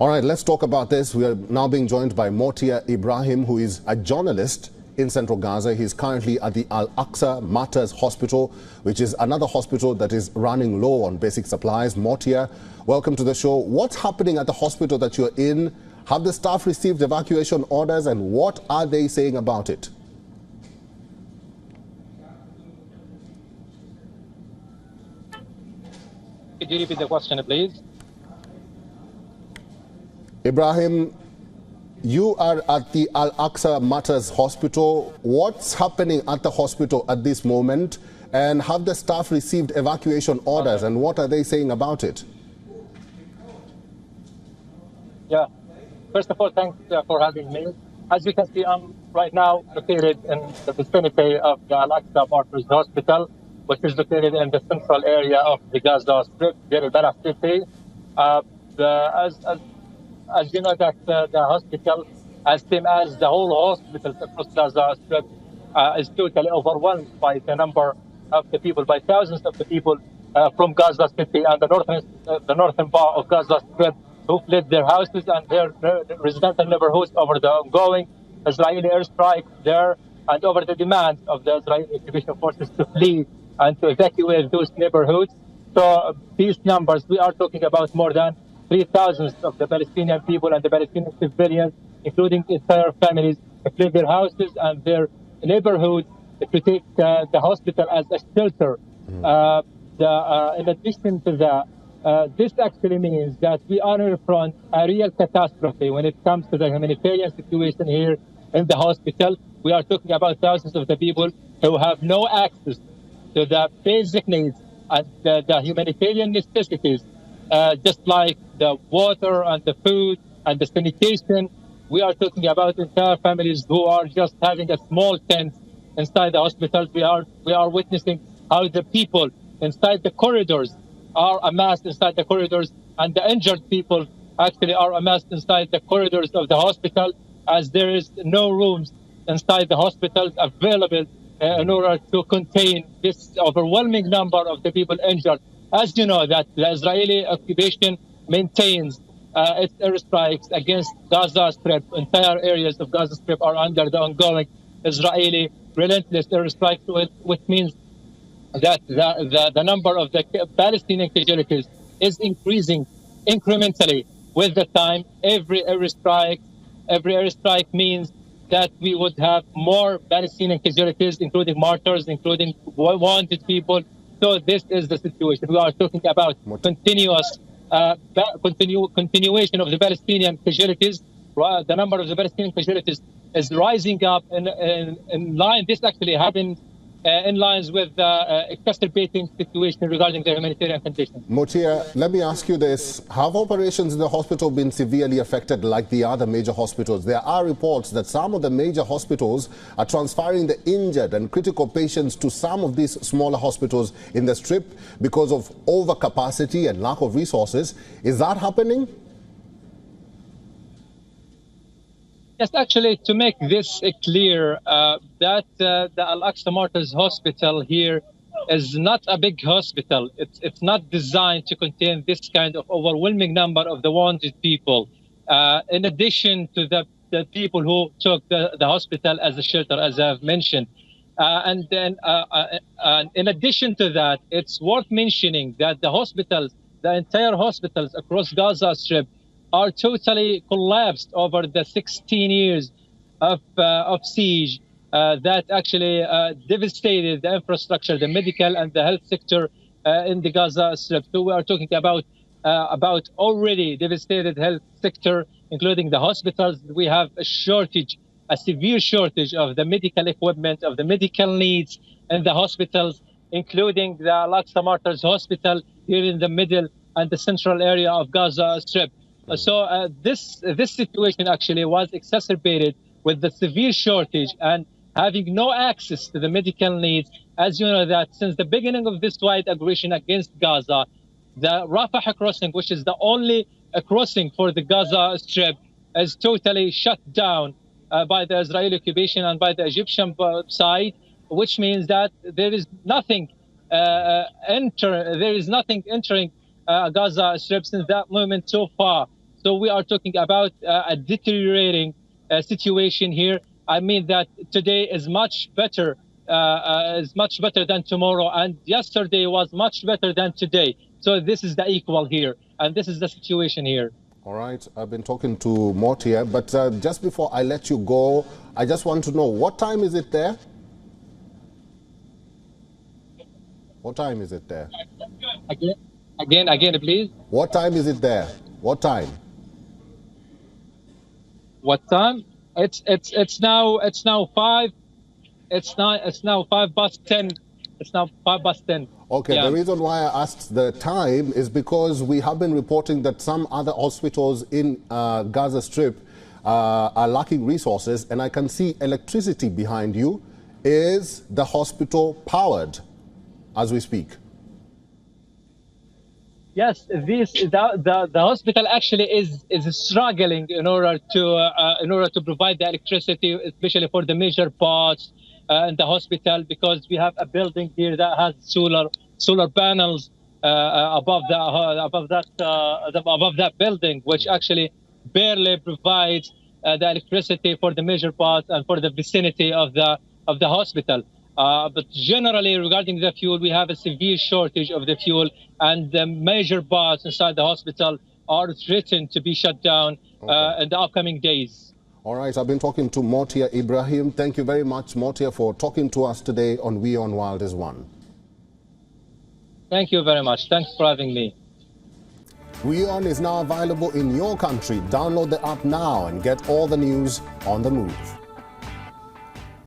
All right, let's talk about this. We are now being joined by Mortia Ibrahim, who is a journalist in central Gaza. He's currently at the Al-Aqsa Martyrs Hospital, which is another hospital that is running low on basic supplies. Mortia, welcome to the show. What's happening at the hospital that you're in? Have the staff received evacuation orders, and what are they saying about it? Could you repeat the question, please? Ibrahim, you are at the Al-Aqsa Martyrs Hospital. What's happening at the hospital at this moment? And have the staff received evacuation orders, and what are they saying about it? Yeah. First of all, thanks for having me. As you can see, I'm right now located in the vicinity of the Al-Aqsa Martyrs Hospital, which is located in the central area of the Gaza Strip, Deir al-Balah city. As you know, that the hospital, as same as the whole hospitals across Gaza Strip, is totally overwhelmed by the number of the people, by thousands of the people from Gaza City and the northern part of Gaza Strip, who fled their houses and their residential neighborhoods over the ongoing Israeli airstrike there, and over the demand of the Israeli occupation forces to flee and to evacuate those neighborhoods. So these numbers, we are talking about more than 3,000 of the Palestinian people and the Palestinian civilians, including entire families, fled their houses and their neighborhoods to take the hospital as a shelter. In addition to that, this actually means that we are in front of a real catastrophe when it comes to the humanitarian situation here in the hospital. We are talking about thousands of the people who have no access to the basic needs and the humanitarian necessities, just like the water and the food and the sanitation. We are talking about entire families who are just having a small tent inside the hospitals. We are witnessing how the people inside the corridors are amassed inside the corridors, and the injured people actually are amassed inside the corridors of the hospital, as there is no rooms inside the hospitals available in order to contain this overwhelming number of the people injured. As you know, that the Israeli occupation maintains its airstrikes against Gaza Strip. Entire areas of Gaza Strip are under the ongoing Israeli relentless airstrikes, which means that the number of the Palestinian casualties is increasing incrementally with the time. Every airstrike means that we would have more Palestinian casualties, including martyrs, including wanted people. So this is the situation. We are talking about continuation of the Palestinian casualties. The number of the Palestinian casualties is rising up in line. This actually happened in lines with the exacerbating situation regarding the humanitarian conditions. Mortia, let me ask you this. Have operations in the hospital been severely affected like the other major hospitals? There are reports that some of the major hospitals are transferring the injured and critical patients to some of these smaller hospitals in the Strip because of overcapacity and lack of resources. Is that happening? Yes, actually, to make this clear, that the Al-Aqsa Martyrs Hospital here is not a big hospital. It's not designed to contain this kind of overwhelming number of the wanted people. In addition to the people who took the hospital as a shelter, as I've mentioned. And then in addition to that, it's worth mentioning that the entire hospitals across Gaza Strip are totally collapsed over the 16 years of siege that actually devastated the infrastructure, the medical and the health sector in the Gaza Strip. So we are talking about already devastated health sector, including the hospitals. We have a severe shortage of the medical equipment, of the medical needs in the hospitals, including the Al-Aqsa Martyrs Hospital here in the middle and the central area of Gaza Strip. So this situation actually was exacerbated with the severe shortage and having no access to the medical needs. As you know, that since the beginning of this wide aggression against Gaza, the Rafah crossing, which is the only crossing for the Gaza Strip, is totally shut down by the Israeli occupation and by the Egyptian side, which means that there is nothing entering Gaza Strip since that moment so far. So we are talking about a deteriorating situation here. I mean that today is much better than tomorrow, and yesterday was much better than today. So this is the equal here, and this is the situation here. All right, I've been talking to Mortia, but just before I let you go, I just want to know, what time is it there? What time is it there? Again, please. What time is it there? What time? What time? It's now 5. It's now 5 past 10. It's now 5 past 10. Okay, Yeah. the reason why I asked the time is because we have been reporting that some other hospitals in Gaza Strip are lacking resources, and I can see electricity behind you. Is the hospital powered as we speak? Yes, the hospital actually is struggling in order to provide the electricity, especially for the major parts in the hospital, because we have a building here that has solar panels above that building, which actually barely provides the electricity for the major parts and for the vicinity of the hospital. But generally, regarding the fuel, we have a severe shortage of the fuel, and the major parts inside the hospital are threatened to be shut down in the upcoming days. All right, I've been talking to Mortia Ibrahim. Thank you very much, Mortia, for talking to us today on WION World is One. Thank you very much. Thanks for having me. WION is now available in your country. Download the app now and get all the news on the move.